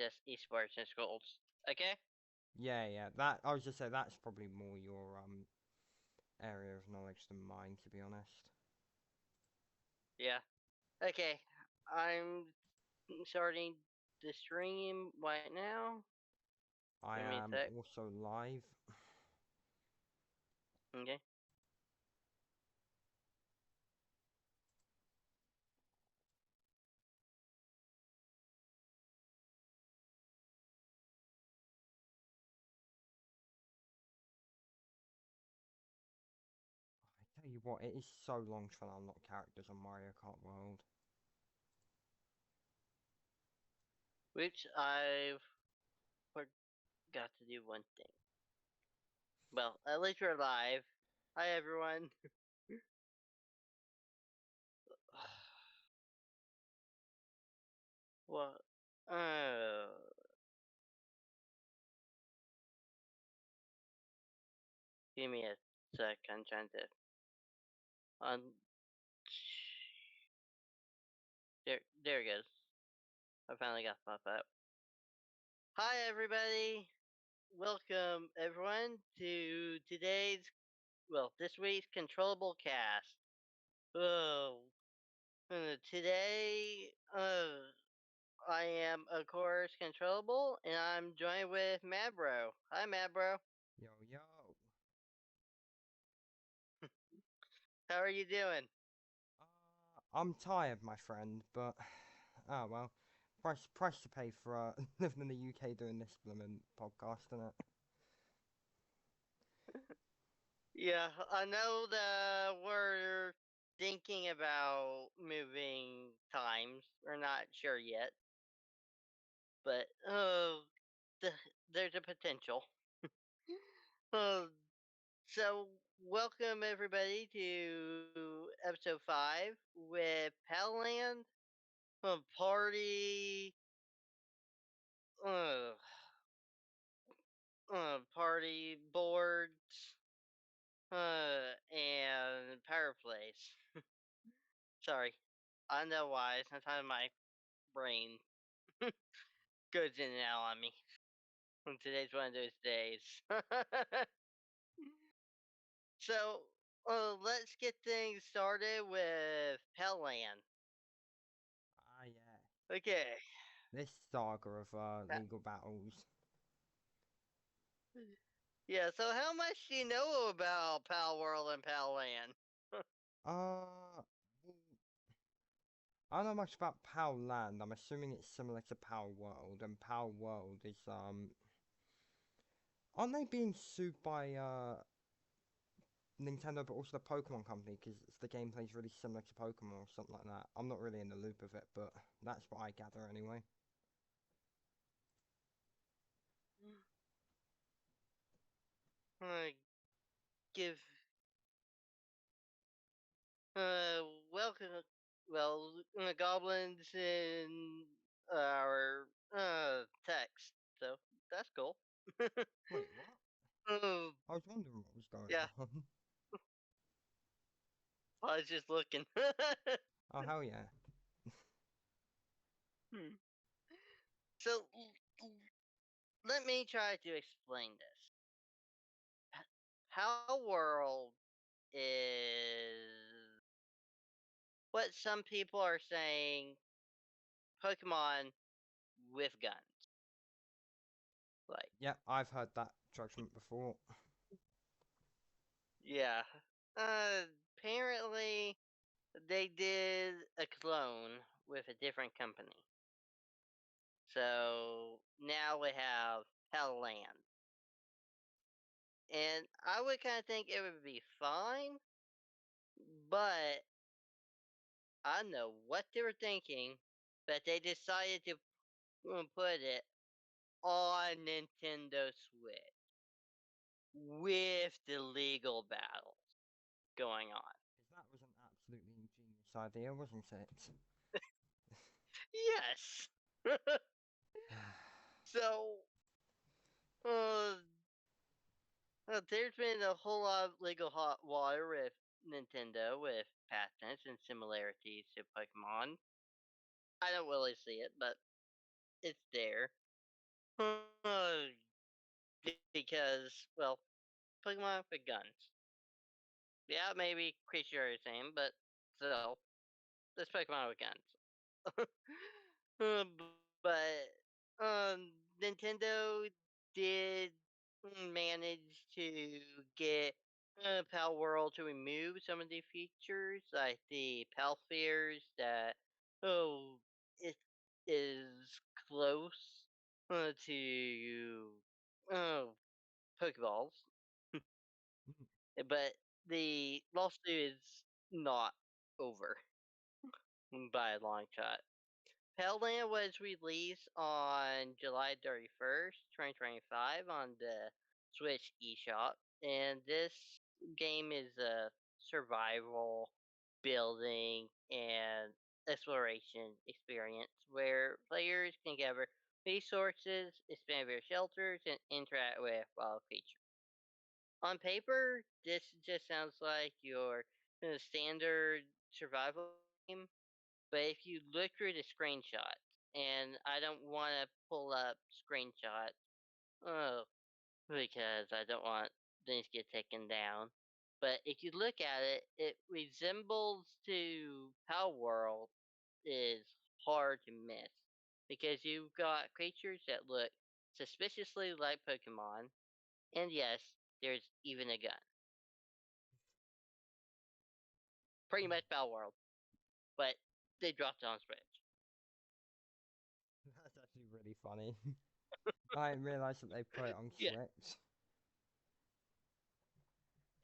just esports and schools. Okay? Yeah. That I was just say that's probably more your area of knowledge than mine, to be honest. Yeah. Okay. I'm starting the stream right now. I Give me a am sec. also live. Okay. I tell you what, it is so long trying to unlock characters on Mario Kart World. Which I've forgot to do one thing. Well, at least we're live. Hi, everyone. What? Give me a sec. I'm trying to. Um, there it goes. I finally got pop up. Hi, everybody. Welcome, everyone, to this week's CtrlAble Cast. Oh, today, I am, of course, CtrlAble, and I'm joined with Mabro. Hi, Mabro. Yo. How are you doing? I'm tired, my friend, but oh well. Price to pay for living in the UK doing this blooming podcast, isn't it? Yeah, I know that we're thinking about moving times. We're not sure yet, but there's a potential. Uh, so welcome everybody to episode 5 with Palland, party, uh, party boards, and power plays. Sorry, I know why. Sometimes my brain goes in and out on me. Today's one of those days. So, let's get things started with Palland. Ah, yeah. Okay. This saga of legal battles. Yeah, so how much do you know about Palworld and Palland? Uh, well, I don't know much about Palland. I'm assuming it's similar to Palworld, and Palworld is aren't they being sued by Nintendo, but also the Pokemon Company because the gameplay's really similar to Pokemon or something like that. I'm not really in the loop of it, but that's what I gather anyway. Uh, give welcome, well, goblins in our text. So that's cool. Wait, what? uh, I was wondering what was going yeah, on. I was just looking. Oh, hell yeah. Hmm. So let me try to explain this. How world is what some people are saying Pokemon with guns. Like, Yeah, I've heard that judgment before. yeah. Uh, Apparently they did a clone with a different company. So now we have Palland. And I would kind of think it would be fine, but I know what they were thinking, but they decided to put it on Nintendo Switch with the legal battles going on. Because that was an absolutely ingenious idea, wasn't it? Yes. So, uh, there's been a whole lot of legal hot water with Nintendo with patents and similarities to Pokemon. I don't really see it, but it's there. because, well, Pokemon with guns. Yeah, maybe creature are the same, but still, it's Pokemon with guns. But Nintendo did manage to get Palworld to remove some of the features, like the Pal Spheres that it is close to uh, Pokeballs, but the lawsuit is not over by a long shot. Palland was released on July 31st, 2025 on the Switch eShop, and this game is a survival, building, and exploration experience where players can gather resources, expand their shelters, and interact with wild creatures. On paper, this just sounds like your standard survival game, but if you look through the screenshots, and I don't want to pull up screenshots, oh, because I don't want things to get taken down. But if you look at it, it resembles to Palworld is hard to miss because you've got creatures that look suspiciously like Pokemon, and yes, there's even a gun. Pretty much Palworld, but they dropped it on Switch. That's actually really funny. I didn't realise that they put it on Yeah. Switch.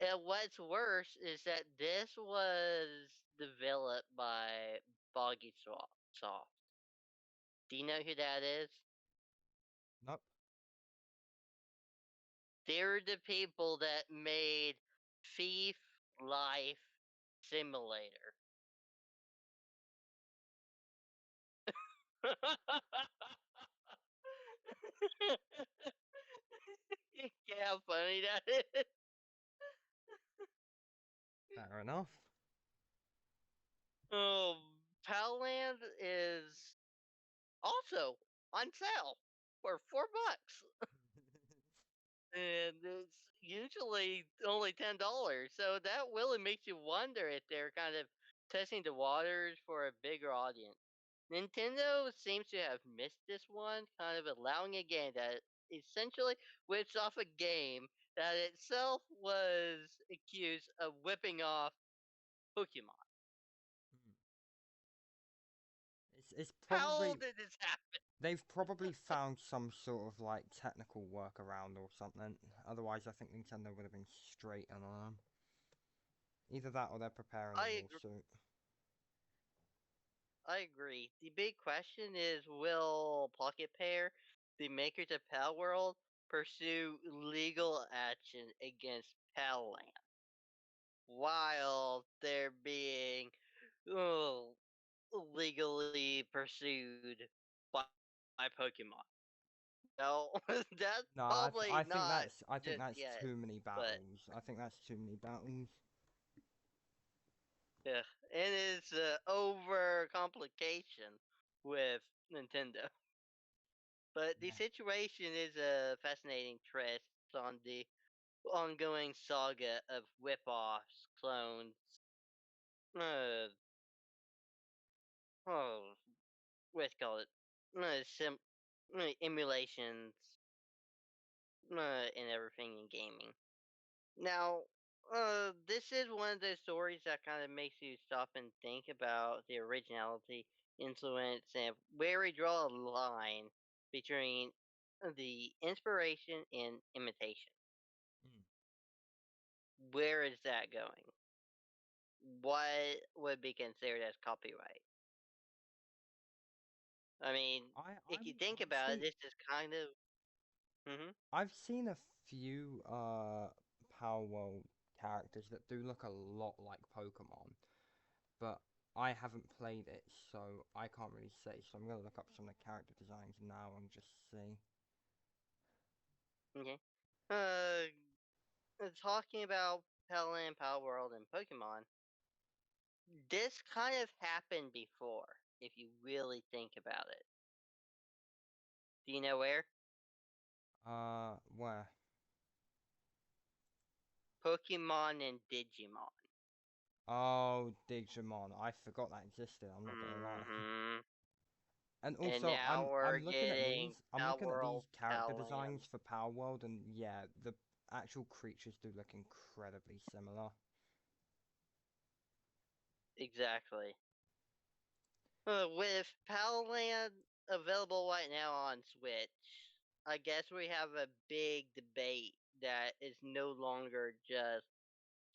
And what's worse is that this was developed by BoggySoft. Do you know who that is? Nope. They're the people that made Thief Life Simulator. Yeah, how funny that is. Fair enough. Palland is also on sale for $4. And it's usually only $10. So that really makes you wonder if they're kind of testing the waters for a bigger audience. Nintendo seems to have missed this one, kind of allowing a game that essentially whips off a game that itself was accused of whipping off Pokemon. Hmm. It's How probably did this happen? they've probably found some sort of like technical workaround or something. Otherwise, I think Nintendo would have been straight on them. Either that or they're preparing a I agree. lawsuit. I agree. The big question is, will PocketPair, the makers of Palworld, pursue legal action against Palland while they're being oh, legally pursued by, by Pokemon? No, that's No, probably not I think just that's yet. too many But battles. I think that's too many battles. yeah, and it's over complication with Nintendo. But the Yeah. situation is a fascinating twist on the ongoing saga of whip-offs, clones, uh, oh, what's called it, emulations, and everything in gaming. Now, this is one of those stories that kind of makes you stop and think about the originality, influence, and where we draw a line between the inspiration and imitation. Mm. Where is that going? What would be considered as copyright? I mean, if you I'm think about it, honestly this is kind of. Hmm. I've seen a few Palworld characters that do look a lot like Pokemon, but I haven't played it, so I can't really say. So I'm gonna look up some of the character designs now and just see. Okay. Uh, Talking about Palland, Palworld, and Pokemon, this kind of happened before, if you really think about it. Do you know where? Where? Pokemon and Digimon. Oh, Digimon. I forgot that existed. I'm not gonna lie. Mm-hmm. And And also, now I'm we're I'm looking at getting these. I'm looking at Palworld, these character Palland. designs for Palworld, and yeah, the actual creatures do look incredibly similar. Exactly. With Palland available right now on Switch, I guess we have a big debate that is no longer just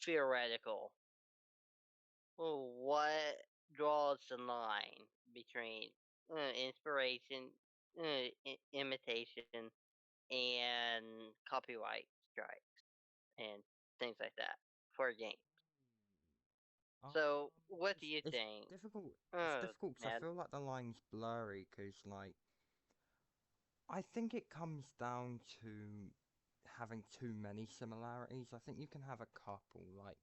theoretical. What draws the line between inspiration, imitation, and copyright strikes and things like that for a game? So, what do you It's think? difficult. It's Oh, difficult because I man. feel like the line's blurry. Because like, I think it comes down to having too many similarities. I think you can have a couple. Like,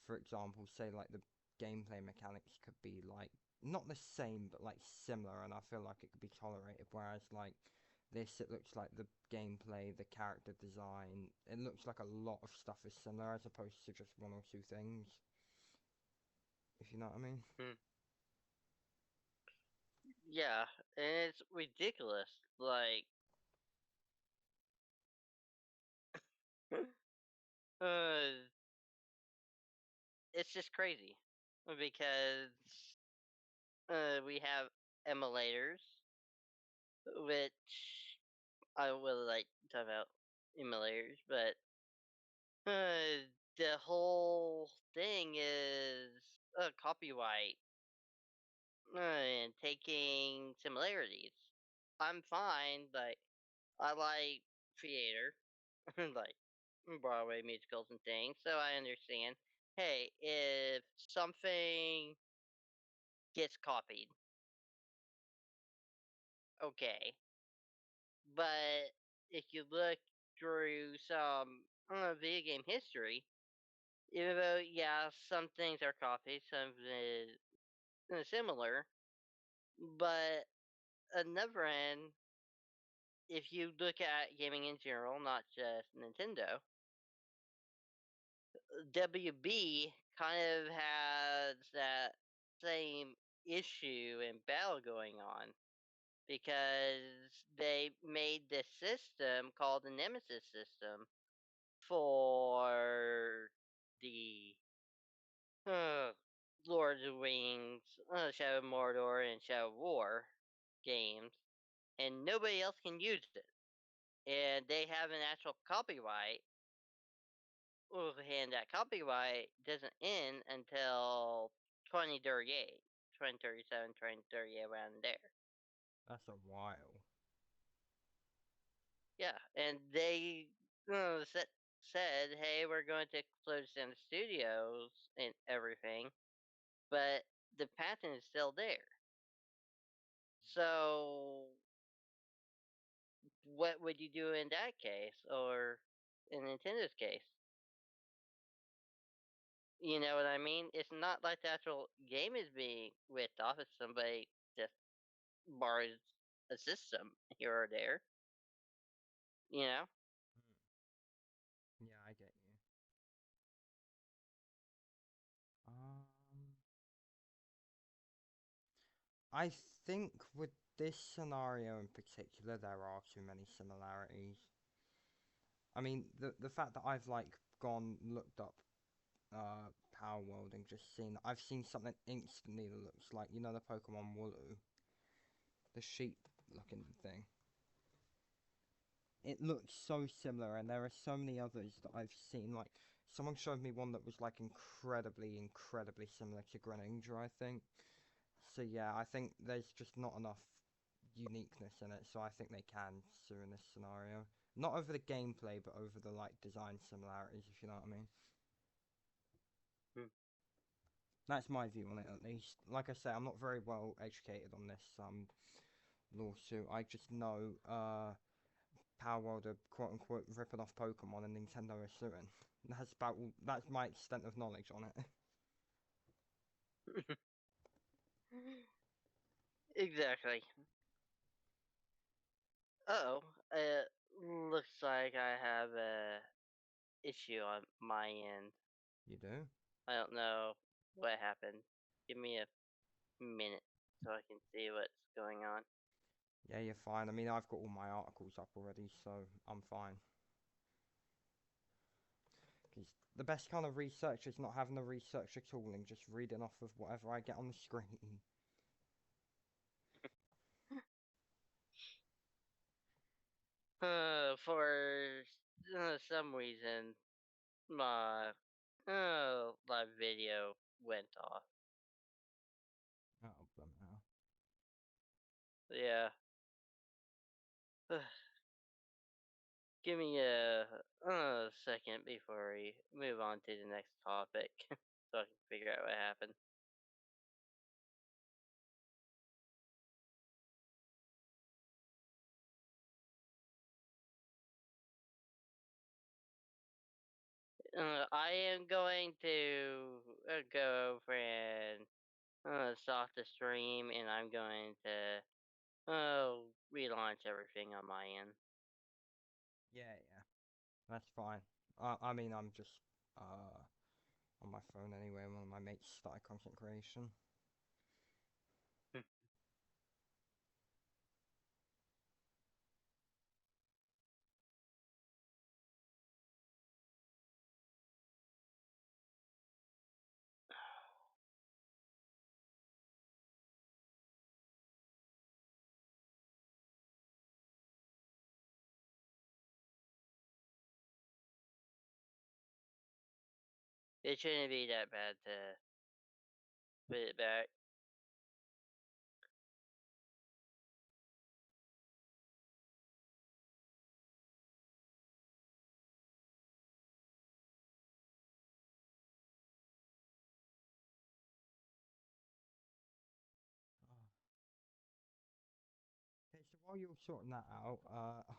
for example, say like the gameplay mechanics could be like not the same, but like similar, and I feel like it could be tolerated. Whereas like this, it looks like the gameplay, the character design, it looks like a lot of stuff is similar as opposed to just one or two things. If you know what I mean. Hmm. Yeah, and it's ridiculous. Like, uh, it's just crazy because we have emulators, which I will like talk about emulators, but the whole thing is copyright and taking similarities. I'm fine, like I like theater, like Broadway musicals and things, so I understand. Hey, if something gets copied, okay, but if you look through some video game history, even though yeah, some things are copied, some is similar, but another end, if you look at gaming in general, not just Nintendo, WB kind of has that same issue and battle going on because they made this system called the Nemesis system for the uh, Lord of the Rings, Shadow of Mordor, and Shadow of War games, and nobody else can use it. And they have an actual copyright, and that copyright doesn't end until 2038, 2037, 2038, around there. That's a while. Yeah, and they said, hey, we're going to close down the studios and everything, but the patent is still there. So, what would you do in that case, or in Nintendo's case? You know what I mean? It's not like the actual game is being ripped off if somebody just borrows a system here or there. You know? Mm. Yeah, I get you. Um, I think with this scenario in particular, there are too many similarities. I mean, the fact that I've like gone looked up Power World and just seen I've seen something instantly that looks like the Pokemon Wooloo, the sheep looking thing. It looks so similar, and there are so many others that I've seen. Like someone showed me one that was like incredibly similar to Greninja, I think. So yeah, I think there's just not enough uniqueness in it, so I think they can sue in this scenario. Not over the gameplay, but over the like design similarities, if you know what I mean. Hmm. That's my view on it, at least. Like I say, I'm not very well educated on this lawsuit. I just know Palworld are quote unquote ripping off Pokemon and Nintendo are suing. That's my extent of knowledge on it. Exactly. Oh, looks like I have a issue on my end. You do? I don't know what happened. Give me a minute so I can see what's going on. Yeah, you're fine. I mean, I've got all my articles up already, so I'm fine. Because the best kind of research is not having the researcher tooling, just reading off of whatever I get on the screen. For some reason, my live video went off. Oh, blimey. Yeah. Give me a second before we move on to the next topic so I can figure out what happened. I am going to go over and stop the stream, and I'm going to relaunch everything on my end. Yeah, yeah. That's fine. I mean, I'm just on my phone anyway. One of my mates started content creation. It shouldn't be that bad to put it back. Okay, so while you're sorting that out,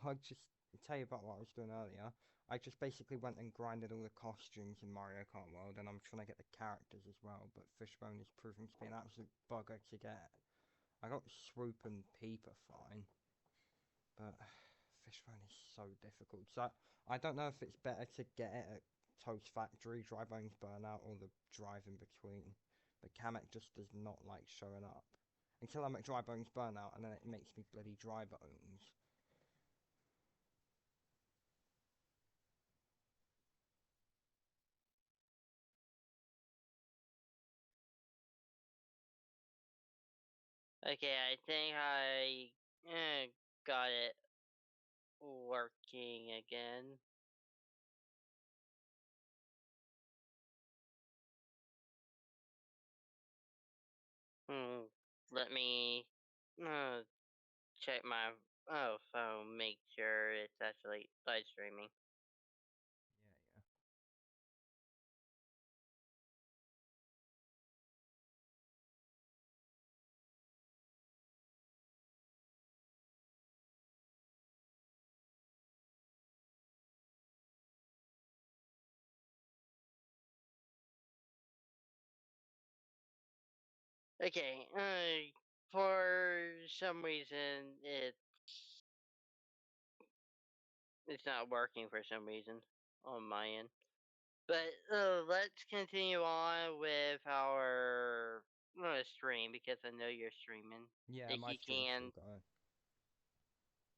I'll just tell you about what I was doing earlier. I just basically went and grinded all the costumes in Mario Kart World, and I'm trying to get the characters as well, but Fishbone is proving to be an absolute bugger to get. I got Swoop and Peeper fine, but Fishbone is so difficult. So I don't know if it's better to get it at Toast Factory, Dry Bones Burnout, or the drive in between. But Kamek just does not like showing up. Until I'm at Dry Bones Burnout, and then it makes me bloody Dry Bones. Okay, I think I got it working again. Let me check my phone, make sure it's actually live streaming. Yeah, yeah. Okay, for some reason it's not working for some reason on my end. But let's continue on with our stream because I know you're streaming. Yeah, If my you stream's still can, going.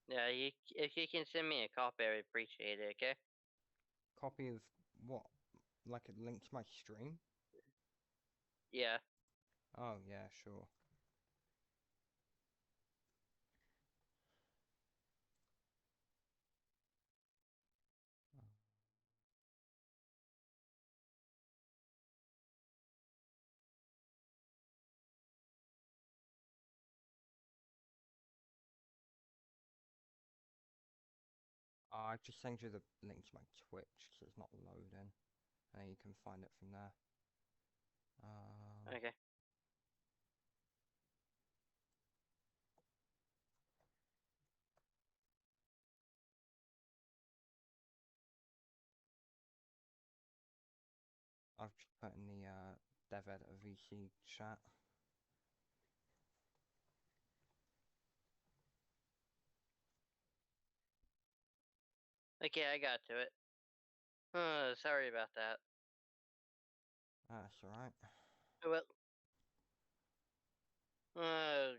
yeah, if you can send me a copy, I'd appreciate it. Okay. Copy of what? Like a link to my stream? Yeah. Oh, yeah, sure. I just send you the link to my Twitch because it's not loading. And you can find it from there. Okay. I've just put in the dev editor VC chat. Okay, I got to it. Sorry about that. That's alright. Well, uh,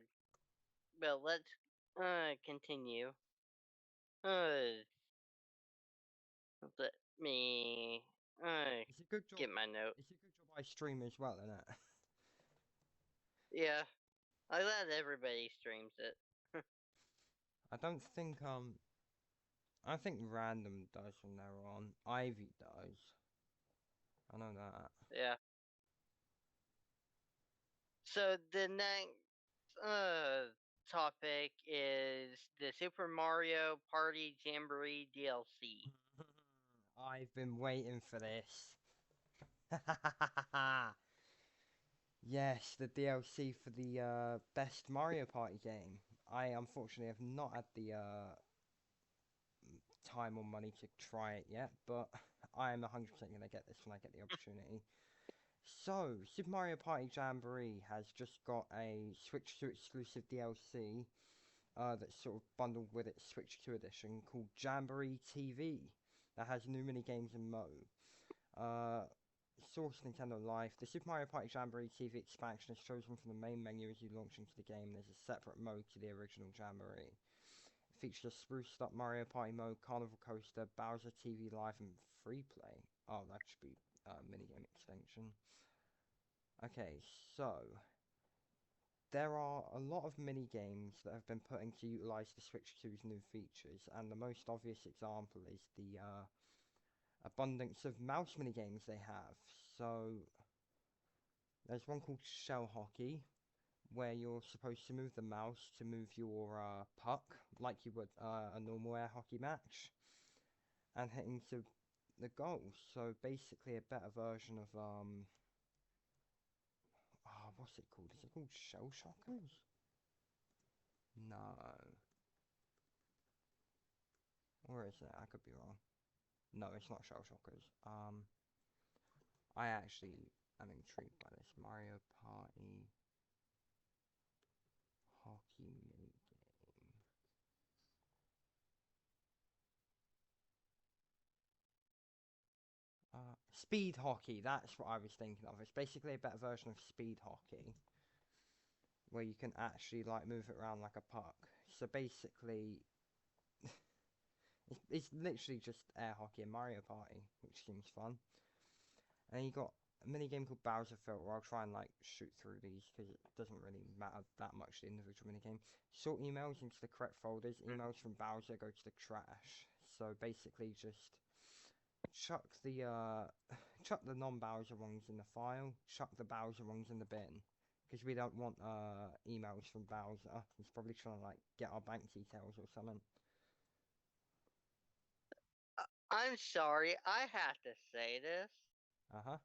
well, let's continue. Uh, let me It's a good job. get my note. It's a good job I stream as well, isn't it? Yeah, I glad everybody streams it. I don't think I think random does from now on. Ivy does. I know that. Yeah. So the next topic is the Super Mario Party Jamboree DLC. I've been waiting for this. Yes, the DLC for the best Mario Party game. I unfortunately have not had the time or money to try it yet, but I am 100% going to get this when I get the opportunity. So, Super Mario Party Jamboree has just got a Switch 2 exclusive DLC that's sort of bundled with its Switch 2 edition called Jamboree TV that has new mini games and mode. Source Nintendo Life. The Super Mario Party Jamboree TV expansion is chosen from the main menu as you launch into the game. There's a separate mode to the original Jamboree. It features a spruced up Mario Party mode, Carnival Coaster, Bowser TV Live, and free play. Oh, that should be a minigame extension. Okay, so there are a lot of mini games that have been put in to utilize the Switch 2's new features, and the most obvious example is the abundance of mouse mini games they have. So there's one called Shell Hockey, where you're supposed to move the mouse to move your puck like you would a normal air hockey match, and hitting to the goal. So basically, a better version of what's it called? Is it called Shell Shockers? No. Or is it? I could be wrong. No, it's not Shell Shockers. I actually am intrigued by this. Mario Party Hockey mini game. Speed Hockey, that's what I was thinking of. It's basically a better version of Speed Hockey, where you can actually like move it around like a puck. So basically, it's literally just air hockey and Mario Party, which seems fun. And then you got a mini game called Bowser Filter. I'll try and like shoot through these because it doesn't really matter that much the individual mini game. Sort emails into the correct folders. Emails from Bowser go to the trash. So basically, just chuck the chuck the non-Bowser ones in the file. Chuck the Bowser ones in the bin. Because we don't want emails from Bowser. He's probably trying to like get our bank details or something. I'm sorry, I have to say this. Uh huh.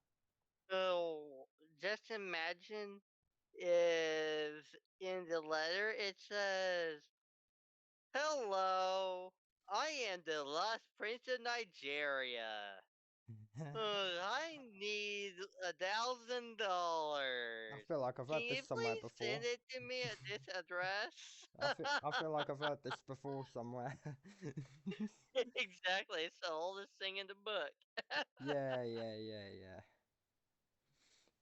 So just imagine if in the letter it says, "Hello, I am the last prince of Nigeria. I need I $1,000. feel like I've Can heard you this somewhere please before. send it to me at this address?" I feel like I've heard this before somewhere. Exactly, it's the oldest thing in the book. Yeah.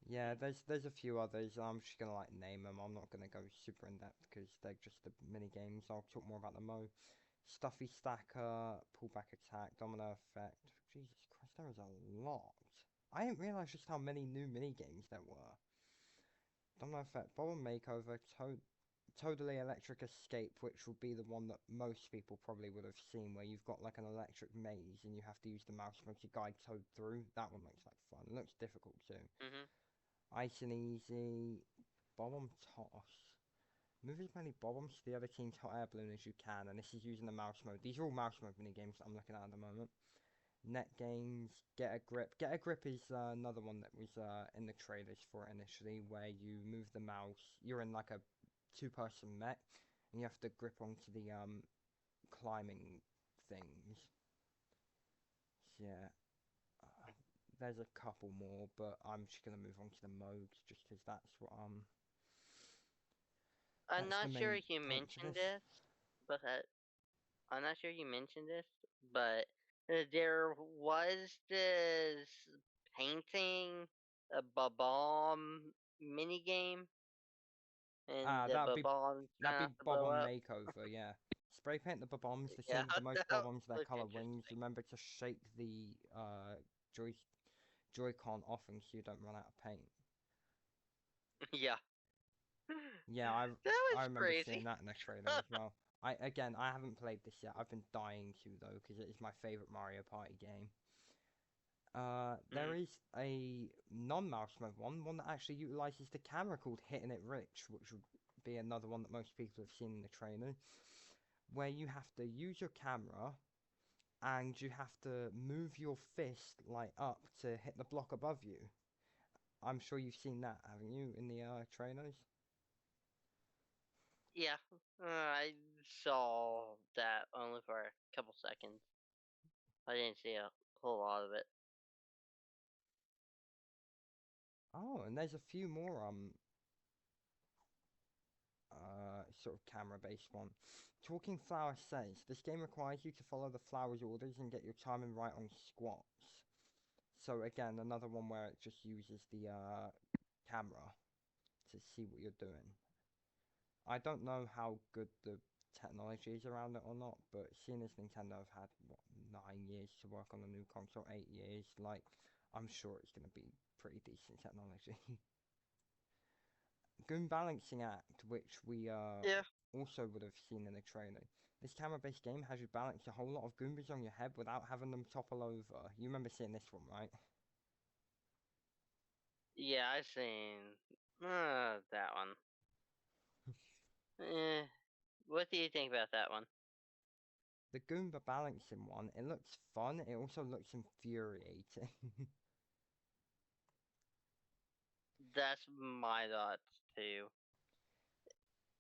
Yeah, there's a few others. I'm just gonna like name them. I'm not gonna go super in depth because they're just the mini games. I'll talk more about the mo. Stuffy Stacker, Pullback Attack, Domino Effect. Jesus Christ, there is a lot. I didn't realize just how many new mini games there were. Domino Effect, Bomb Makeover, Totally Electric Escape, which will be the one that most people probably would have seen, where you've got like an electric maze and you have to use the mouse to guide Toad through. That one looks like fun. It looks difficult too. Hmm. Ice and Easy, Bomb Toss. Move as many bombs to the other team's hot air balloon as you can, and this is using the mouse mode. These are all mouse mode mini games that I'm looking at the moment. Net games, Get a Grip. Get a Grip is another one that was in the trailers for it initially, where you move the mouse. You're in like a two-person mech, and you have to grip onto the climbing things. So, yeah, uh, there's a couple more, but I'm just gonna move on to the modes just because I'm that's the not sure main if you point for mentioned this. this, but I'm not sure you mentioned this, but there was this painting a bomb minigame, and Ah, the bomb that'd trying be not to blow Bob-omb up. makeover, yeah. Spray paint the Bob-ombs the Yeah, same as the most that Bob-ombs their looked color rings. interesting. Remember to shake the joy Joy-Con often so you don't run out of paint. Yeah, Yeah, I that I was remember seeing crazy. that in the trailer as well. I haven't played this yet. I've been dying to though because it is my favorite Mario Party game. There Mhm. is a non-mouse mode one that actually utilizes the camera called Hitting It Rich, which would be another one that most people have seen in the trailer, where you have to use your camera and you have to move your fist like up to hit the block above you. I'm sure you've seen that, haven't you, in the trailers? Yeah, I saw that only for a couple seconds. I didn't see a whole lot of it. Oh, and there's a few more sort of camera-based one. Talking Flower says this game requires you to follow the flower's orders and get your timing right on squats. So again, another one where it just uses the camera to see what you're doing. I don't know how good the technology is around it or not, but seeing as Nintendo have had what 9 years to work on a new console, 8 years, like I'm sure it's going to be pretty decent technology. Goon Balancing Act, which we Yeah, also would have seen in the trailer. This camera-based game has you balance a whole lot of Goombas on your head without having them topple over. You remember seeing this one, right? yeah, I seen that one. Eh, what do you think about that one? The Goomba balancing one, it looks fun. It also looks infuriating. That's my thoughts too.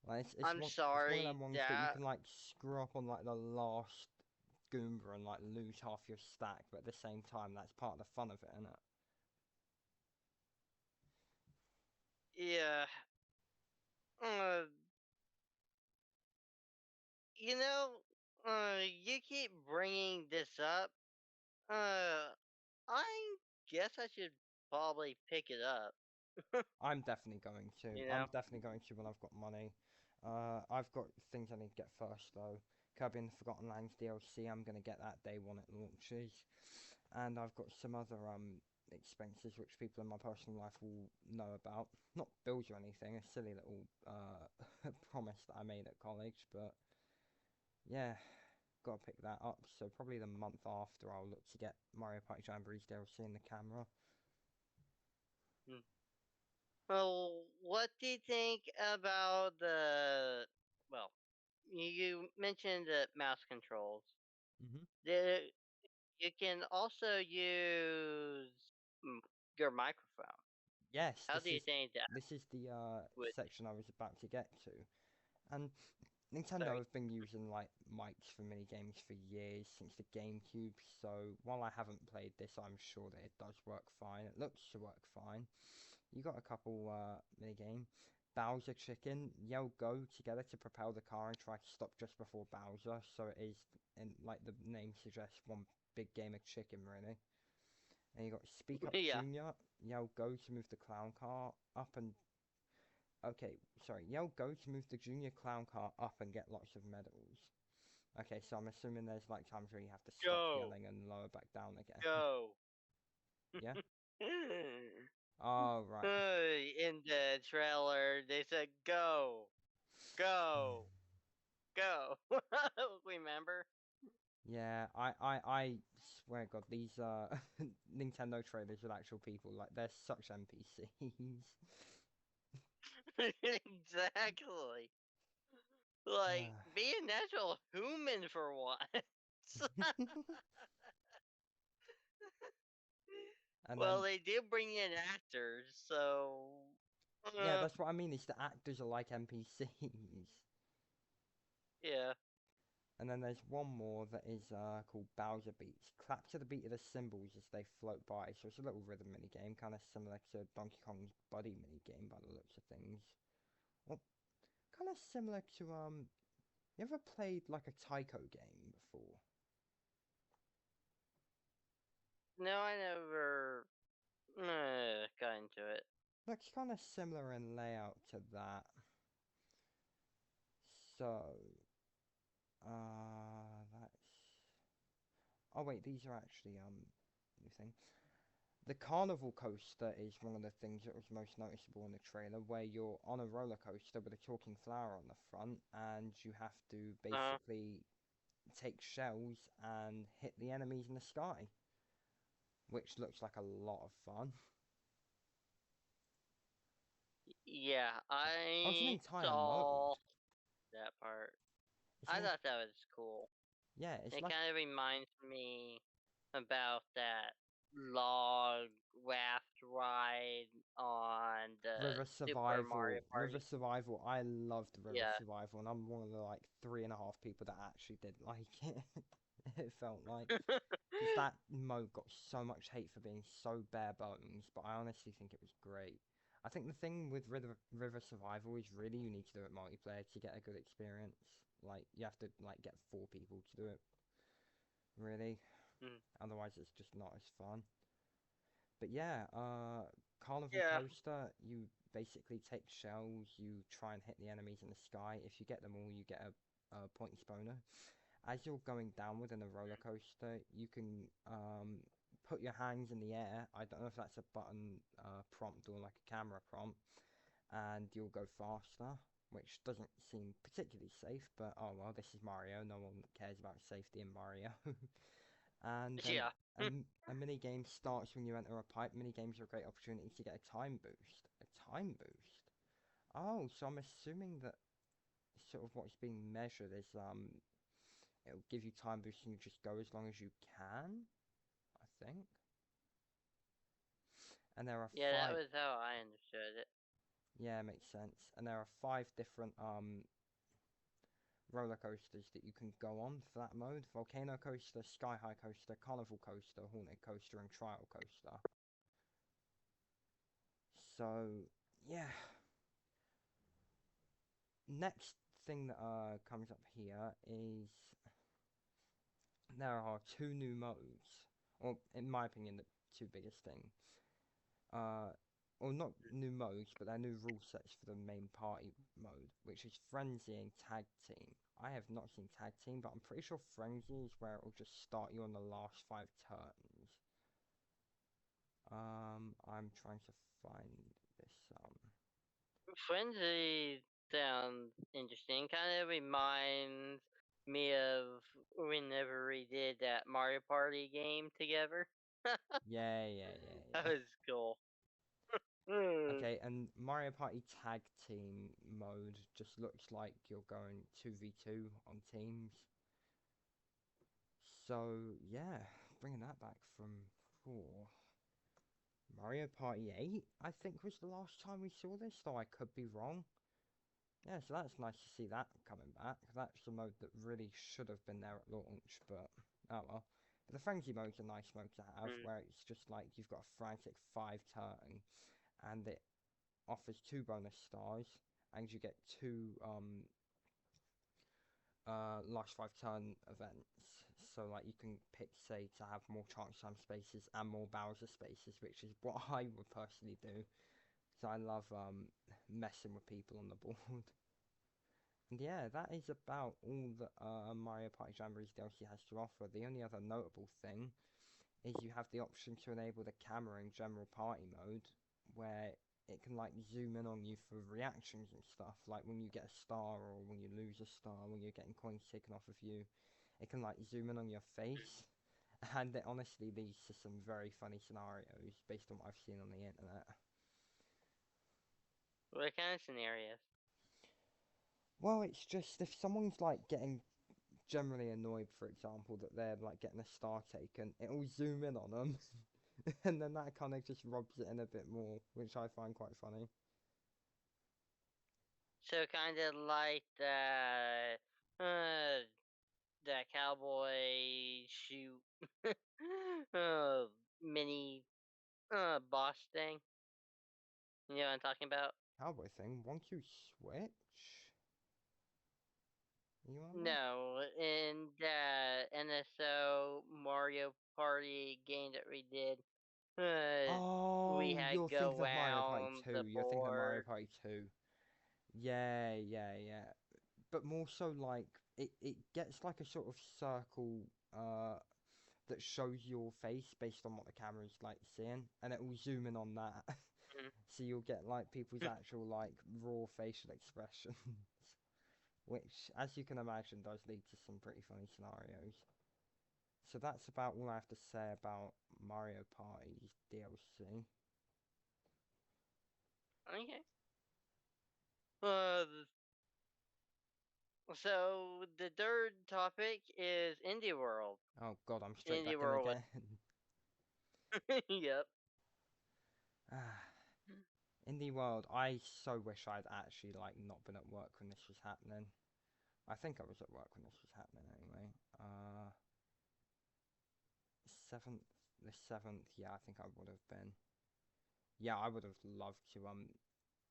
Like I'm it's one of sorry them ones that you that can like screw up on like the last Goomba and like lose half your stack, but at the same time that's part of the fun of it, isn't it? yeah. Uh, you know, you keep bringing this up. I guess I should probably pick it up. I'm definitely going to. You I'm know. definitely going to when I've got money. I've got things I need to get first though. Kirby and the Forgotten Lands DLC, I'm gonna get that day one it launches, and I've got some other expenses which people in my personal life will know about. Not bills or anything, a silly little promise that I made at college, but yeah, gotta pick that up. So probably the month after I'll look to get Mario Party Jamboree DLC in the camera. Hmm. Well, what do you think about the? Well, you mentioned the mouse controls. Hmm. The you can also use mm, your microphone. Yes, How do you think that this is the would section I was about to get to. And Nintendo sorry? have been using like mics for mini games for years since the GameCube. So while I haven't played this, I'm sure that it does work fine. It looks to work fine. You got a couple mini game. Bowser Chicken, yell go together to propel the car and try to stop just before Bowser. So it is, and like the name suggests, one big game of chicken really. And you got Speak Up Yeah. Junior, yell go to move the clown car up and okay, sorry, yell go to move the junior clown car up and get lots of medals. Okay, so I'm assuming there's like times where you have to stop Go, yelling and lower back down again. go. Yeah? Oh, right. In the trailer, they said go, go, go. Remember? Yeah, I swear God, these Nintendo trailers with actual people, like they're such NPCs. Exactly. Like, be a natural human for once. And Well, then they did bring in actors, so yeah, uh, that's what I mean, is the actors are like NPCs. yeah. And then there's one more that is called Bowser Beats. Clap to the beat of the cymbals as they float by. So it's a little rhythm mini game, kind of similar to Donkey Kong's Buddy mini game by the looks of things. Well, kind of similar to You ever played like a Taiko game before? No, I never got into it. Looks kind of similar in layout to that. So, that's. Oh wait, these are actually new thing. The carnival coaster is one of the things that was most noticeable in the trailer, where you're on a roller coaster with a talking flower on the front, and you have to Uh, basically take shells and hit the enemies in the sky, which looks like a lot of fun. yeah, Oh, it's an I entire mode. saw that part. It's I an thought that was cool. yeah, it's It like kind of reminds me about that log raft ride on the River Super Mario Survival. River Party. Survival. I loved River Yeah. Survival, and I'm one of the like 3.5 people that actually did like it. It felt like because that mode got so much hate for being so bare bones, but I honestly think it was great. I think the thing with River Survival is really you need to do it multiplayer to get a good experience. Like you have to like get 4 people to do it, really. Mm. Otherwise, it's just not as fun. But yeah, Carnival Yeah. Coaster, you basically take shells, you try and hit the enemies in the sky. If you get them all, you get a points bonus. As you're going down within a roller coaster, you can put your hands in the air. I don't know if that's a button prompt or like a camera prompt, and you'll go faster, which doesn't seem particularly safe, but oh well, this is Mario. No one cares about safety in Mario. And then Yeah. a mini game starts when you enter a pipe. Mini games are a great opportunity to get a time boost. A time boost. Oh, so I'm assuming that sort of what's being measured is it'll give you time boost and you just go as long as you can. I think. And there are Yeah, that five. was how I understood it. Yeah, makes sense. And there are 5 different roller coasters that you can go on for that mode: volcano coaster, sky high coaster, carnival coaster, haunted coaster, and trial coaster. So yeah, next thing that comes up here is there are 2 new modes, or in my opinion, the 2 biggest things. Uh, or not new modes, but they're new rule sets for the main party mode, which is Frenzy and Tag Team. I have not seen Tag Team, but I'm pretty sure Frenzy is where it will just start you on the last 5 turns. I'm trying to find this. Frenzy sounds interesting. Kind of reminds me of whenever we did that Mario Party game together. Yeah, yeah, yeah, That yeah. was cool. Mm. Okay, and Mario Party Tag Team mode just looks like you're going 2v2 on teams. So, yeah, bringing that back from 4. Mario Party 8, I think, was the last time we saw this, though I could be wrong. Yeah, so that's nice to see that coming back. That's a mode that really should have been there at launch, but oh well. But the Frenzy mode's a nice mode to have, Mm. where it's just like you've got a frantic 5 turn, and it offers 2 bonus stars, and you get 2 last 5 turn events. So like you can pick, say, to have more chance time spaces and more Bowser spaces, which is what I would personally do. So I love messing with people on the board. And yeah, that is about all that Mario Party Jamboree's DLC has to offer. The only other notable thing is you have the option to enable the camera in general party mode, where it can like zoom in on you for reactions and stuff, like when you get a star or when you lose a star, when you're getting coins taken off of you. It can like zoom in on your face, and it honestly leads to some very funny scenarios based on what I've seen on the internet. What kind of scenarios? Well, it's just if someone's like getting generally annoyed, for example, that they're like getting a star taken, it'll zoom in on them, and then that kind of just rubs it in a bit more, which I find quite funny. So kind of like that cowboy shoot uh, mini boss thing. You know what I'm talking about? Cowboy thing. Once you switch, you on about? No, in the NSO Mario Party game that we did. Uh, we Oh, had you're thinking go of Mario Party around 2. the You're thinking of Mario board. Party 2. Yeah, yeah, yeah. But more so like it gets like a sort of circle that shows your face based on what the camera's like seeing, and it will zoom in on that. So you'll get like people's actual like raw facial expressions, which, as you can imagine, does lead to some pretty funny scenarios. So that's about all I have to say about Mario Party DLC. Okay. Uh, so the third topic is Indie World. Oh God, I'm straight Indie back in World again. yep. Indie World, I so wish I'd actually like not been at work when this was happening. I think I was at work when this was happening anyway. Seventh, the 7th, yeah, I think I would have been. Yeah, I would have loved to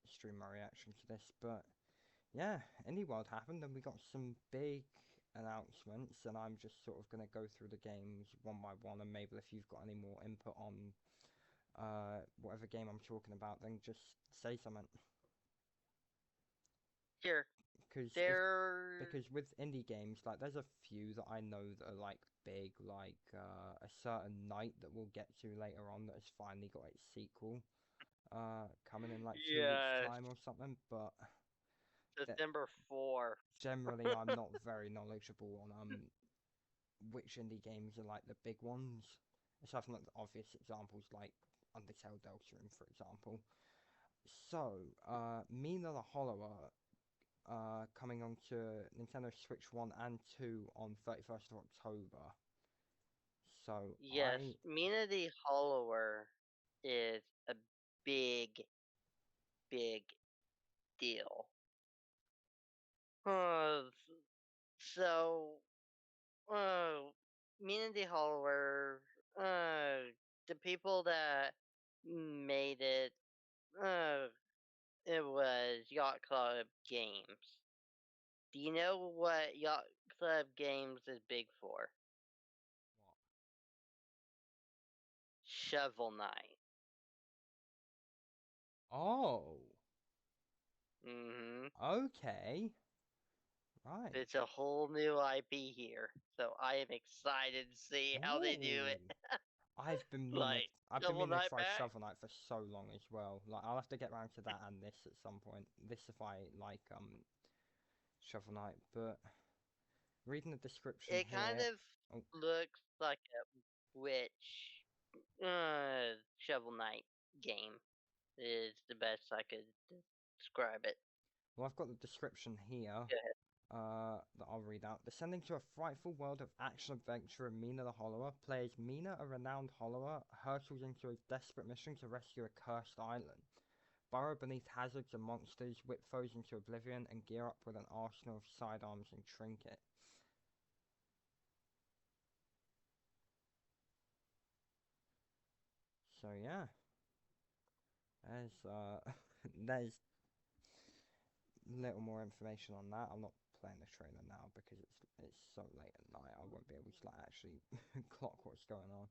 stream my reaction to this, but yeah, Indie World happened and we got some big announcements, and I'm just sort of gonna go through the games one by one, and maybe if you've got any more input on whatever game I'm talking about, then just say something. Sure. Because if There. because with indie games, like there's a few that I know that are like big, like a certain night that we'll get to later on that has finally got its sequel coming in like 2 weeks Yes. time or something, but that December 4. generally I'm not very knowledgeable on which indie games are like the big ones, aside from like the obvious examples like Undertale Deltarune, for example. So Mina the Hollower coming onto Nintendo Switch 1 and 2 on 31st of October. So Yes, Mina the Hollower is a big, big deal. Uh, so, uh, Mina the Hollower, the people that made it, uh, it was Yacht Club Games. Do you know what Yacht Club Games is big for? Shovel Knight. oh, Mm-hmm. okay, right. It's a whole new IP here, so I am excited to see how they do Oh, it. Like I've been Shovel meaning to Knight try back. Shovel Knight for so long as well. Like I'll have to get around to that and this at some point. This if I like Shovel Knight, but reading the description It kind here. of Oh, looks like a witch Shovel Knight game is the best I could describe it. well, I've got the description here. Go ahead. That I'll read out. Descending to a frightful world of action-adventure in Mina the Hollower, players Mina, a renowned hollower, hurtles into a desperate mission to rescue a cursed island. Burrow beneath hazards and monsters, whip foes into oblivion, and gear up with an arsenal of sidearms and trinkets. So yeah, there's there's little more information on that. I'm not playing the trailer now because it's so late at night. I won't be able to like actually clock what's going on.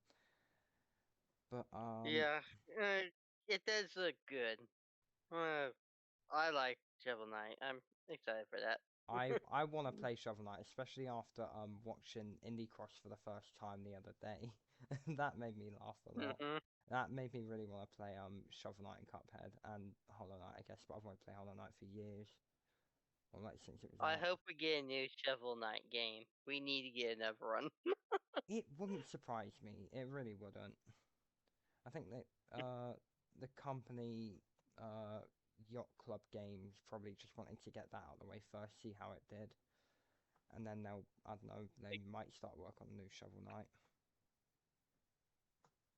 But Yeah, it does look good. Uh, I like Shovel Knight. I'm excited for that. I want to play Shovel Knight, especially after watching Indie Cross for the first time the other day. That made me laugh a lot. Hmm. That made me really want to play Shovel Knight and Cuphead and Hollow Knight, I guess. But I've wanted to play Hollow Knight for years, well, like since it was I out. hope we get a new Shovel Knight game. We need to get another one. It wouldn't surprise me. It really wouldn't. I think that the company Yacht Club Games probably just wanted to get that out of the way first, see how it did, and then they'll, I don't know, they might start work on a new Shovel Knight.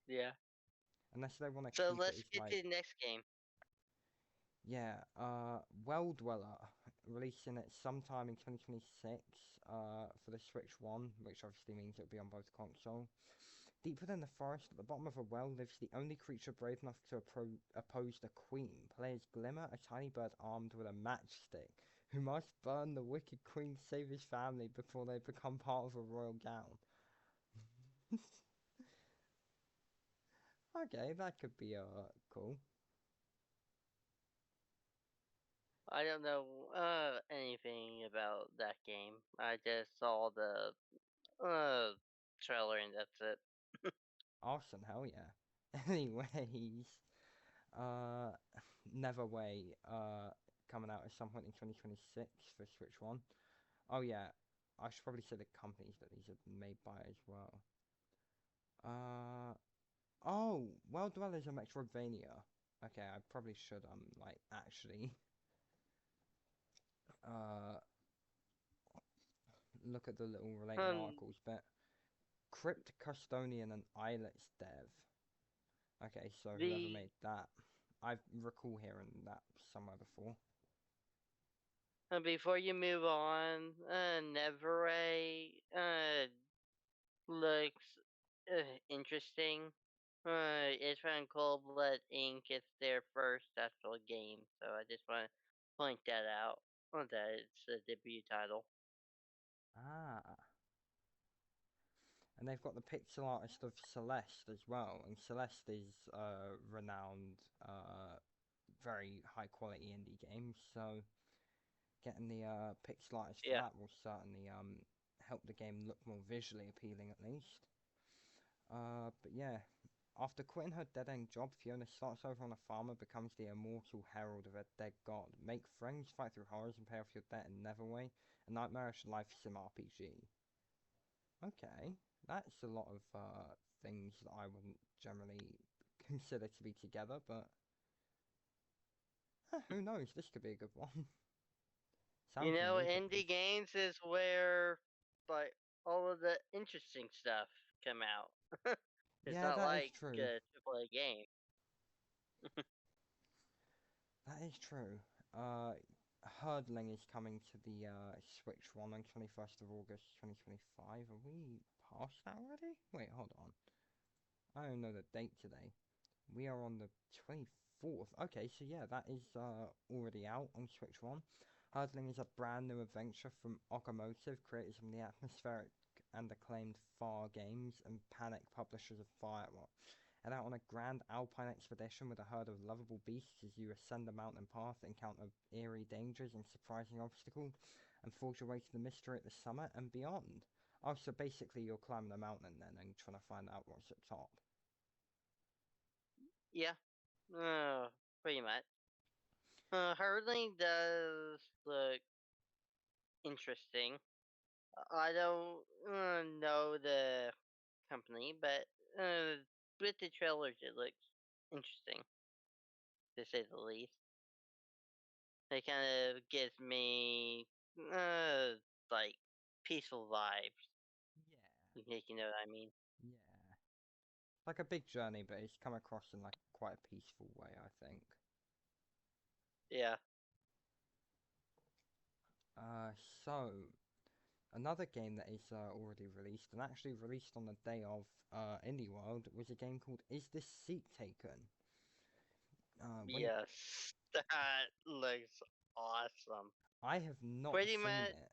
Yeah. Unless they want to So keep it let's as get like, to the next game. yeah, Well Dweller, releasing it sometime in 2026 for the Switch 1, which obviously means it'll be on both console. Deep within the forest at the bottom of a well lives the only creature brave enough to oppose the queen. Players Glimmer, a tiny bird armed with a matchstick, who must burn the wicked queen to save his family before they become part of a royal gown. Okay, that could be cool. I don't know anything about that game. I just saw the trailer and that's it. Awesome, hell yeah. Anyways, uh, Neverway, coming out at some point in 2026 for Switch One. Oh yeah, I should probably say the companies that these are made by as well. Uh, oh, World Dwellers and Metroidvania. Okay, I probably should like actually uh look at the little related Um, articles, but Crypt Custodian and Islets Dev. Okay, so whoever the made that, I recall hearing that somewhere before. before you move on, Neveray looks interesting. It's from Cold Blood Inc. It's their first actual game, so I just want to point that out. That it's a debut title. Ah, and they've got the pixel artist of Celeste as well, and Celeste is a renowned, very high quality indie game. So getting the pixel artist for Yeah. that will certainly help the game look more visually appealing at least. But yeah, after quitting her dead-end job, Fiona starts over on a farm and becomes the immortal herald of a dead god. Make friends, fight through horrors, and pay off your debt in Neverway, a nightmarish life sim RPG. Okay, that's a lot of things that I wouldn't generally consider to be together, but who knows? This could be a good one. You Sounds know, unique at indie least. games is where like all of the interesting stuff come out. It's Yeah, not that is like true. a AAA game. That is true. Uh, Hurdling is coming to the Switch One on 21st of August 2025. Are we past that already? Wait, hold on. I don't know the date today. We are on the 24th. Okay, so yeah, that is already out on Switch One. Hurdling is a brand new adventure from Okamotive, creators from the atmospheric and acclaimed Far Games and Panic publishers of Firewatch. Head out on a grand alpine expedition with a herd of lovable beasts as you ascend a mountain path, encounter eerie dangers and surprising obstacles, and forge your way to the mystery at the summit and beyond. Oh, so basically you're climbing a mountain then and trying to find out what's at top. Yeah, pretty much. Hurling does look interesting. I don't know the company, but with the trailers, it looks interesting to say the least. It kind of gives me like peaceful vibes. Yeah. If you know what I mean. Yeah. Like a big journey, but it's come across in like quite a peaceful way, I think. Yeah. Uh, so another game that is already released and actually released on the day of Indie World was a game called Is This Seat Taken? When Yes. That looks awesome. I have not Pretty seen much. it.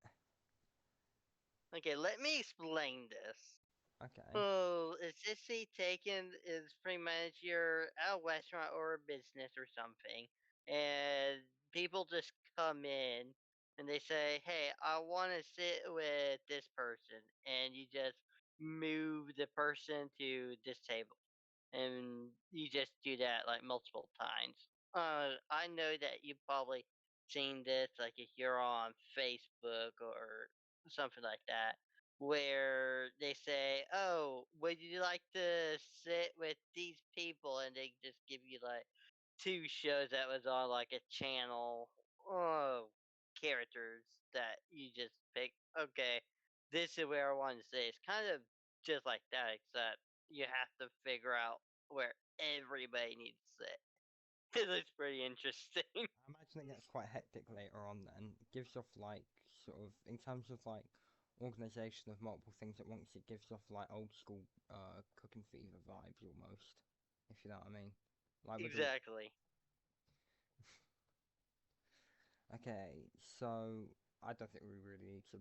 Okay, let me explain this. Okay. Oh, is this seat taken is pretty much you're at a restaurant or a business or something, and people just come in and they say, "Hey, I want to sit with this person," and you just move the person to this table, and you just do that like multiple times. I know that you've probably seen this, like if you're on Facebook or something like that, where they say, "Oh, would you like to sit with these people?" and they just give you like two shows that was on like a channel, oh, characters that you just pick. Okay, this is where I want to sit. It's kind of just like that, except you have to figure out where everybody needs to sit. It looks pretty interesting. I imagine it gets quite hectic later on then. It gives off like sort of in terms of like organization of multiple things at once, it gives off like old school cooking fever vibes almost. If you know what I mean. Like with the Exactly. okay, so I don't think we really need to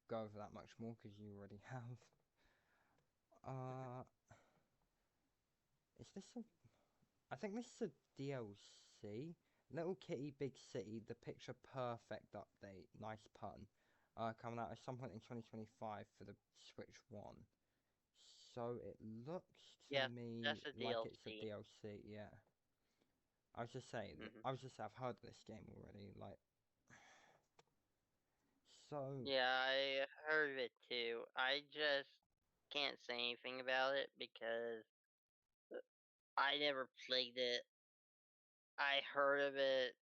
go over that much more because you already have. Uh, this a? I think this is a DLC. Little Kitty Big City, the picture perfect update. Nice pun. Coming out at some point in 2025 for the Switch One. So it looks to Yeah, me that's a like it's a DLC. DLC. Yeah. I was just saying. Hmm. I was just. I've heard of this game already. Like. So Yeah, I heard of it too. I just can't say anything about it because I never played it. I heard of it.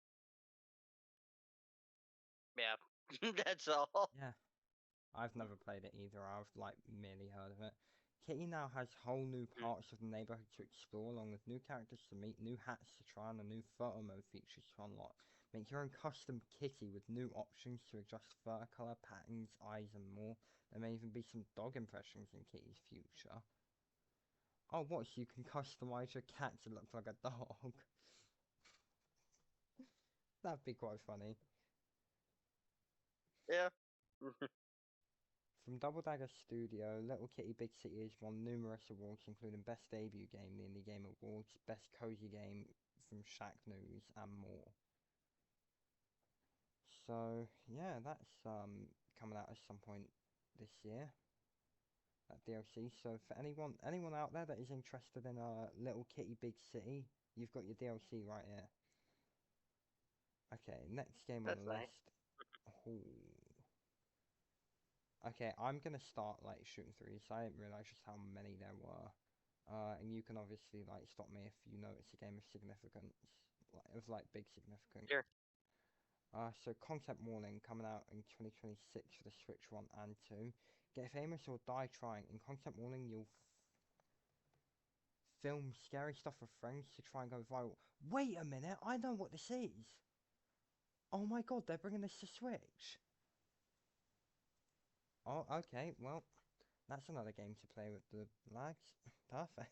Yeah, that's all. yeah. I've never played it either. I've like merely heard of it. Kitty now has whole new Mm. parts of the neighborhood to explore, along with new characters to meet, new hats to try on, and new photo mode features to unlock. Make your own custom kitty with new options to adjust fur color, patterns, eyes, and more. There may even be some dog impressions in Kitty's future. Oh, what? So you can customize your cat to look like a dog? That'd be quite funny. Yeah. From Double Dagger Studio, Little Kitty Big City has won numerous awards, including Best Debut Game, the Indie Game Awards, Best Cozy Game from Shack News, and more. So yeah, that's coming out at some point this year. That DLC. So for anyone out there that is interested in Little Kitty Big City, you've got your DLC right here. Okay, next game on That's the nice. list. Ooh. Okay, I'm gonna start like shooting through these. I didn't realize just how many there were. And you can obviously like stop me if you know it's a game of significance, like big significance. Sure. So Concept Warning coming out in 2026 for the Switch 1 and 2. Get famous or die trying. In Concept Warning, you'll film scary stuff with friends to try and go viral. Wait a minute, I know what this is. Oh my god, they're bringing this to Switch. Oh, okay, well, that's another game to play with the lags. Perfect.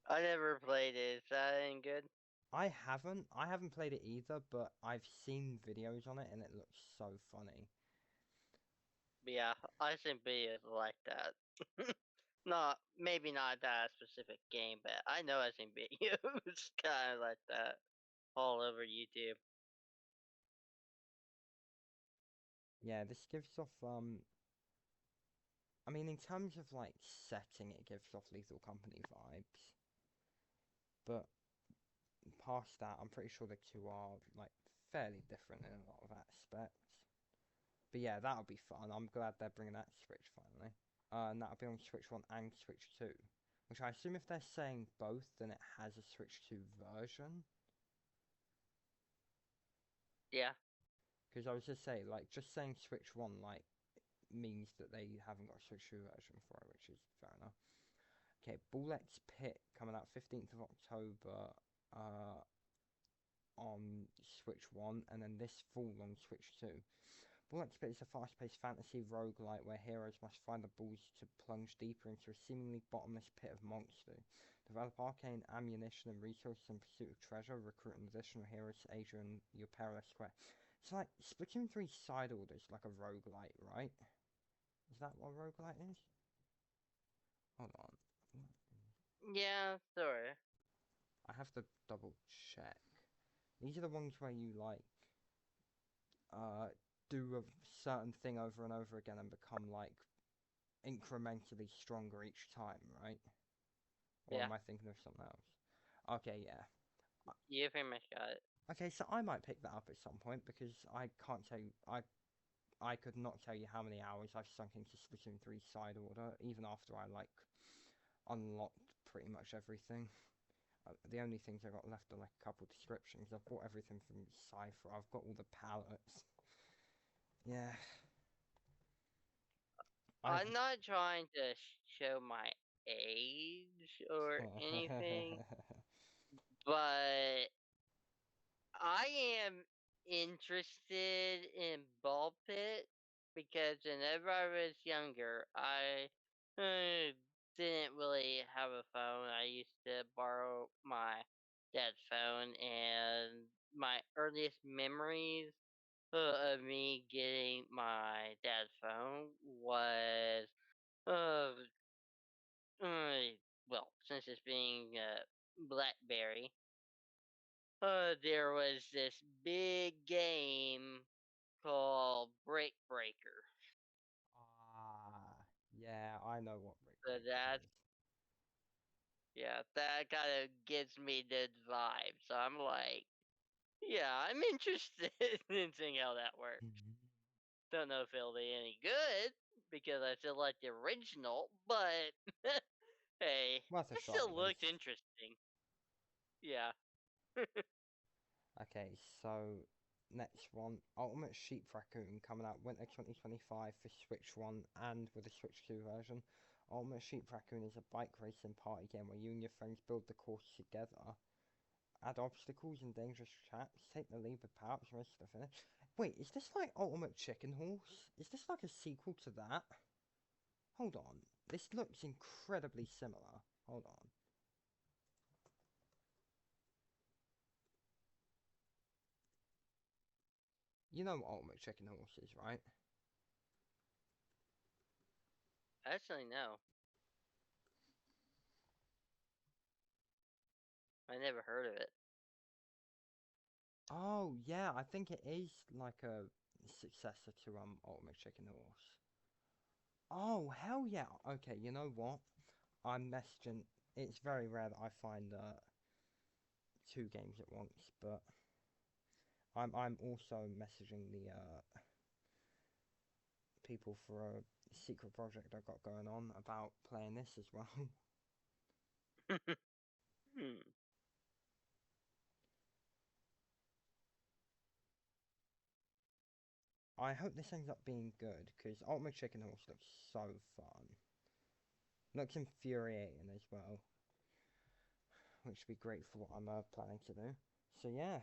I never played it. Is that any good? I haven't played it either, but I've seen videos on it and it looks so funny. Yeah, I think videos like that. Not maybe not that specific game, but I know I've seen videos kind of like that all over YouTube. Yeah, this gives off I mean in terms of like setting it gives off Lethal Company vibes. But past that, I'm pretty sure the two are like fairly different in a lot of aspects. But yeah, that'll be fun. I'm glad they're bringing that to Switch finally. And that'll be on Switch 1 and Switch 2. Which I assume if they're saying both, then it has a Switch 2 version. Yeah. Because I was just saying, like, just saying Switch 1, like, means that they haven't got a Switch 2 version for it, which is fair enough. Okay, Bullet's Pit coming out 15th of October uh, on Switch 1, and then this fall on Switch 2. Bullet's Pit is a fast-paced fantasy roguelite where heroes must find the balls to plunge deeper into a seemingly bottomless pit of monsters. Develop arcane ammunition and resources in pursuit of treasure, recruit an additional heroes to aid you in your perilous quest. It's like Splatoon 3 Side Orders, like a roguelite, right? Is that what roguelite is? Hold on. Yeah, sorry. I have to double check. These are the ones where you like uh do a certain thing over and over again and become like incrementally stronger each time, right? Or Yeah. am I thinking of something else? Okay, yeah. You pretty much got it. Okay, so I might pick that up at some point because I can't tell you. I could not tell you how many hours I've sunk into Splatoon 3 Side Order, even after I like unlocked pretty much everything. The only things I got left are like a couple descriptions. I've bought everything from Cypher. I've got all the palettes. Yeah, I've. I'm not trying to show my age or anything, but I am interested in ball pit because whenever I was younger, I didn't really have a phone. I used to borrow my dad's phone, and my earliest memories of me getting my dad's phone was uh, devices being BlackBerry, there was this big game called Brick Breaker. Ah, yeah, I know what Brick So Breaker is. that kind of gives me the vibe. So I'm like, yeah, I'm interested in seeing how that works. Don't know if it'll be any good because I still like the original, but hey, Worth a it shot still at looked least. interesting. Yeah. Okay, so next one, Ultimate Sheep Raccoon coming out winter 2025 for Switch 1 and with the Switch 2 version. Ultimate Sheep Raccoon is a bike racing party game where you and your friends build the course together. Add obstacles and dangerous traps, take the lead with power-ups, race to the finish. Wait, is this like Ultimate Chicken Horse? Is this like a sequel to that? Hold on, this looks incredibly similar. Hold on. You know what Ultimate Chicken Horse is, right? Actually, no. I never heard of it. Oh, yeah, I think it is like a successor to Ultimate Chicken Horse. Oh, hell yeah. Okay, you know what? I'm messaging. It's very rare that I find two games at once, but I'm also messaging the people for a secret project I got going on about playing this as well. Hmm. I hope this ends up being good because Ultimate Chicken Horse looks so fun. Looks infuriating as well, which would be great for what I'm planning to do. So yeah,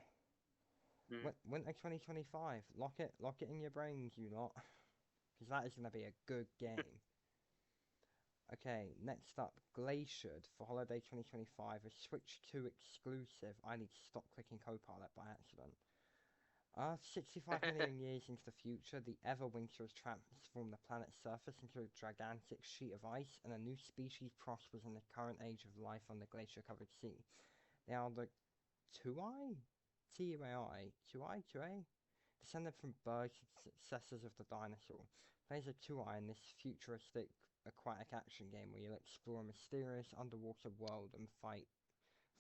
Hmm. Winter 2025. Lock it in your brains, you lot, because that is gonna be a good game. Okay, next up, Glaciered for Holiday 2025, a Switch 2 exclusive. I need to stop clicking Copilot by accident. 65 million years into the future, the Everwinter has transformed the planet's surface into a gigantic sheet of ice, and a new species prospers in the current age of life on the glacier-covered sea. They are the Tuai? Tuai? Tuai? Tuai? Descended from birds, successors of the dinosaur. Players are Tuai in this futuristic aquatic action game where you'll explore a mysterious underwater world and fight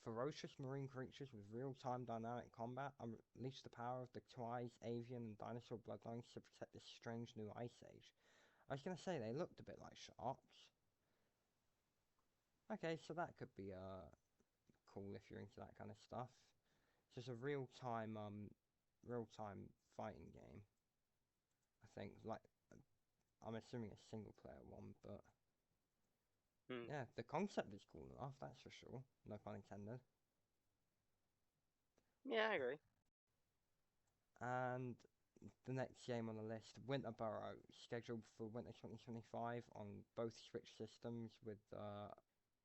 ferocious marine creatures with real-time dynamic combat. Unleash the power of the Tuai's avian and dinosaur bloodlines to protect this strange new ice age. I was going to say, they looked a bit like sharks. Okay, so that could be cool if you're into that kind of stuff. It's just a real-time fighting game. I think, like, I'm assuming a single-player one, but Hmm. yeah, the concept is cool enough, that's for sure. No pun intended. Yeah, I agree. And the next game on the list, Winterborough, scheduled for winter 2025 on both Switch systems with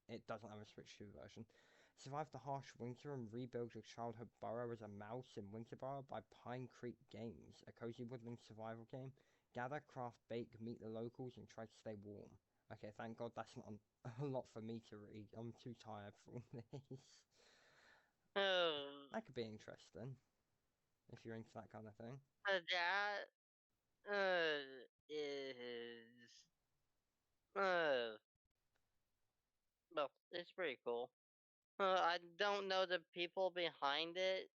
it doesn't have a Switch 2 version. Survive the harsh winter and rebuild your childhood burrow as a mouse in Winterborough by Pine Creek Games, a cozy woodland survival game. Gather, craft, bake, meet the locals, and try to stay warm. Okay, thank God that's not a lot for me to read. I'm too tired for all this. Oh, That could be interesting if you're into that kind of thing. that is uh well, it's pretty cool. I don't know the people behind it.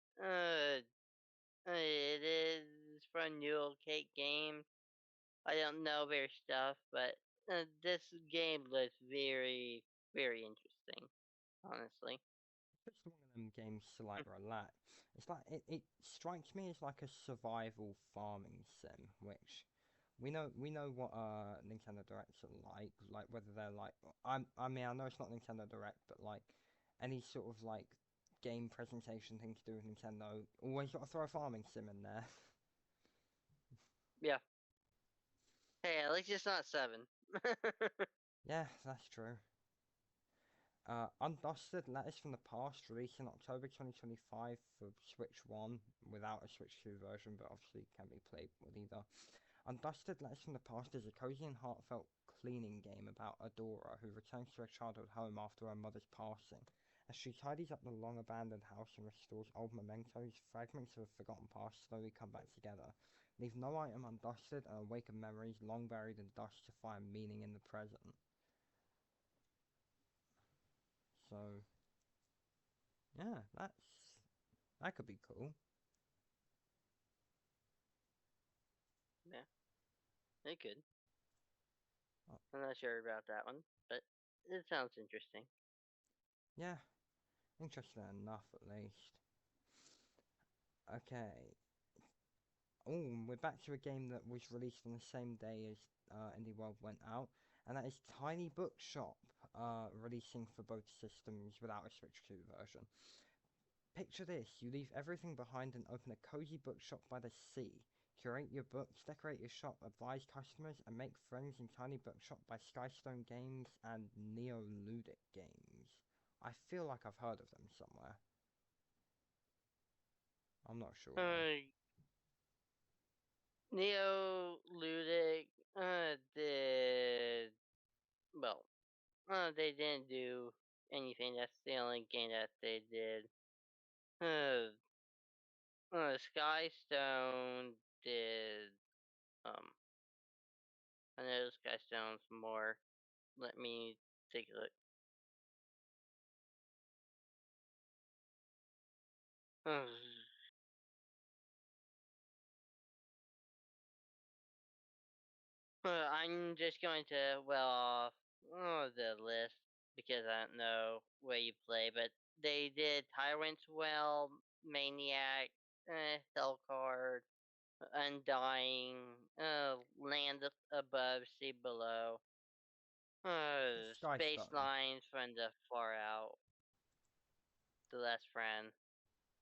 It is from Newell Cake Games. I don't know their stuff, but this game looks very, very interesting. Honestly. It's one of them games to like relax. It's like it strikes me as like a survival farming sim, which we know what Nintendo Directs are like whether they're like I mean I know it's not Nintendo Direct, but like any sort of like game presentation thing to do with Nintendo, always got to throw a farming sim in there. Yeah. Hey, at least it's not 7. Yeah, that's true. Undusted Letters from the Past, released in October 2025 for Switch 1 without a Switch 2 version, but obviously can be played with either. Undusted Letters from the Past is a cozy and heartfelt cleaning game about Adora, who returns to her childhood home after her mother's passing. As she tidies up the long abandoned house and restores old mementos, fragments of a forgotten past slowly come back together. Leave no item undusted and awaken memories long buried in dust to find meaning in the present. So, yeah, that could be cool. Yeah, it could. Oh, I'm not sure about that one, but it sounds interesting. yeah, interesting enough at least. Okay. Oh, we're back to a game that was released on the same day as Indie World went out, and that is Tiny Bookshop, releasing for both systems without a Switch 2 version. Picture this, you leave everything behind and open a cozy bookshop by the sea. Curate your books, decorate your shop, advise customers, and make friends in Tiny Bookshop by Skystone Games and Neoludic Games. I feel like I've heard of them somewhere. I'm not sure though. Uh, Neo Ludic did well. They didn't do anything. That's the only game that they did. Uh, Skystone did. Um, I know Skystone's more. Let me take a look. I'm just going to well off the list because I don't know where you play, but they did Tyrant's Well, Maniac, Hellcard, Undying, Land Above, Sea Below, That's Space Skystone. Lines from the Far Out, The Last Friend,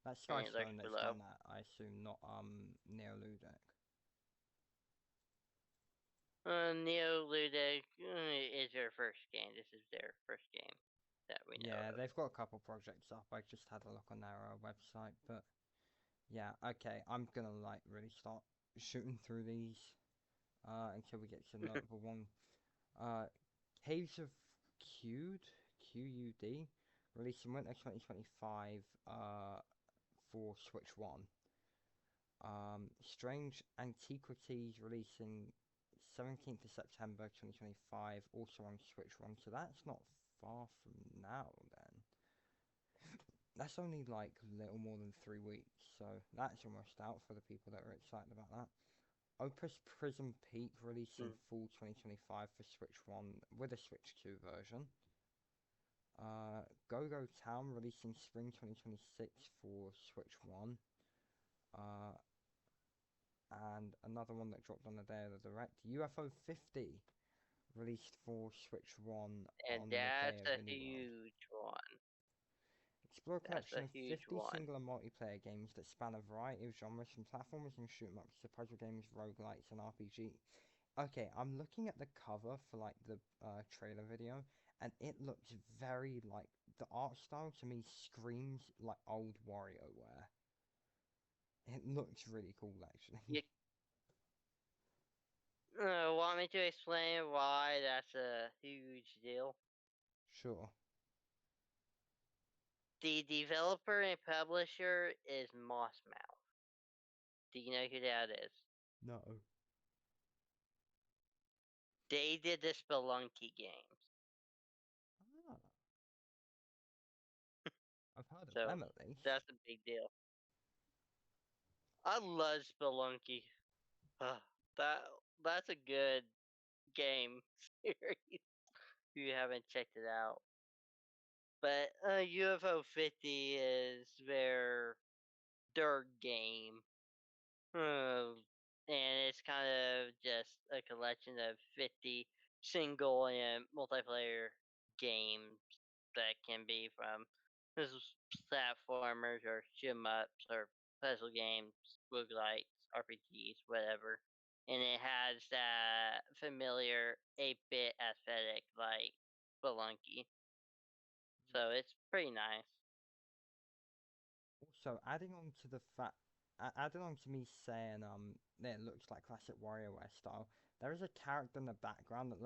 That's and It Lurks Skystone that's Below. done that, I assume, not Neoludic. Neo Ludic is their first game. This is their first game that we know Yeah, of. they've got a couple projects up. I just had a look on their website, but yeah, okay. I'm gonna like really start shooting through these until we get to the notable one. Uh, Caves of Qud, QUD, released in winter 2025 for Switch One. Strange Antiquities releasing 17th of September 2025, also on Switch One. So that's not far from now then. That's only like little more than 3 weeks, so that's almost out for the people that are excited about that. Opus Prism Peak releasing Mm. fall 2025 for Switch 1 with a Switch 2 version. Go Go Town releasing spring 2026 for Switch 1. Uh, and another one that dropped on the day of the Direct, UFO 50, released for Switch 1 And on the day that's of a Indie World. huge one. Explore a That's collection a of huge 50 one. single and multiplayer games that span a variety of genres from platformers and shoot 'em ups to puzzle games, roguelites, and RPG. Okay, I'm looking at the cover for like the trailer video, and it looks very like the art style to me screams like old WarioWare. It looks really cool actually. You want me to explain why that's a huge deal? Sure. The developer and publisher is Mossmouth. Do you know who that is? No. They did the Spelunky games. Ah, I've heard of So them at least. that's a big deal. I love Spelunky. that that's a good game series. If you haven't checked it out. But UFO 50 is their game. And it's kind of just a collection of 50 single and multiplayer games that can be from platformers or shoot 'em ups or puzzle games, roguelites, RPGs, whatever. And it has that familiar 8-bit aesthetic like Spelunky. So it's pretty nice. Also, adding on to the fact, adding on to me saying that it looks like classic WarioWare style, there is a character in the background that